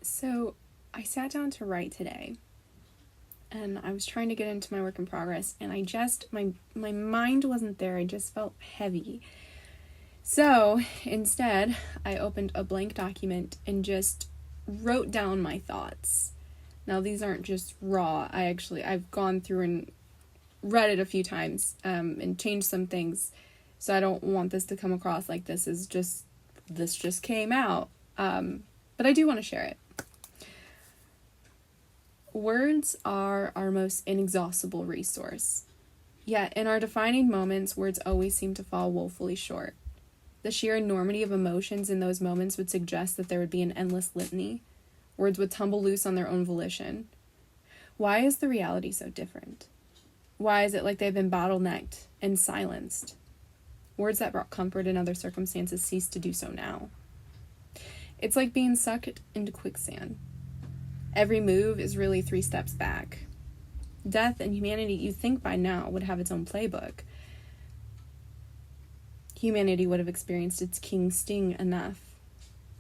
So I sat down to write today, and I was trying to get into my work in progress, and my mind wasn't there. I just felt heavy. So instead, I opened a blank document and just wrote down my thoughts. Now, these aren't just raw. I've gone through and read it a few times and changed some things. So I don't want this to come across like this just came out. But I do want to share it. Words are our most inexhaustible resource. Yet, in our defining moments, words always seem to fall woefully short. The sheer enormity of emotions in those moments would suggest that there would be an endless litany. Words would tumble loose on their own volition. Why is the reality so different? Why is it like they've been bottlenecked and silenced? Words that brought comfort in other circumstances cease to do so now. It's like being sucked into quicksand. Every move is really 3 steps back. Death and humanity, you'd think by now, would have its own playbook. Humanity would have experienced its king's sting enough.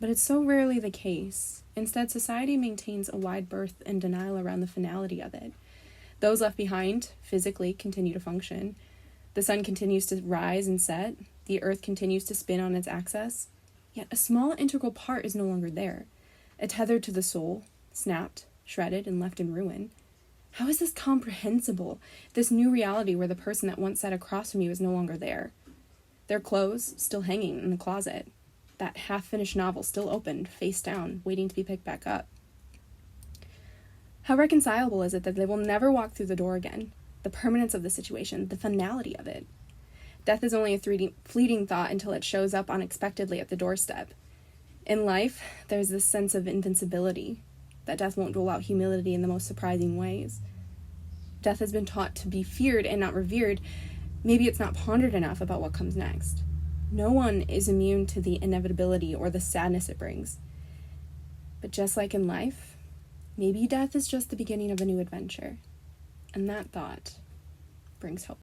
But it's so rarely the case. Instead, society maintains a wide berth and denial around the finality of it. Those left behind, physically, continue to function. The sun continues to rise and set. The earth continues to spin on its axis. Yet a small integral part is no longer there. Tethered to the soul, snapped, shredded, and left in ruin. How is this comprehensible? This new reality where the person that once sat across from you is no longer there. Their clothes still hanging in the closet. That half-finished novel still opened, face down, waiting to be picked back up. How reconcilable is it that they will never walk through the door again? The permanence of the situation, the finality of it. Death is only a fleeting thought until it shows up unexpectedly at the doorstep. In life, there's this sense of invincibility, that death won't rule out humility in the most surprising ways. Death has been taught to be feared and not revered. Maybe it's not pondered enough about what comes next. No one is immune to the inevitability or the sadness it brings. But just like in life, maybe death is just the beginning of a new adventure. And that thought brings hope.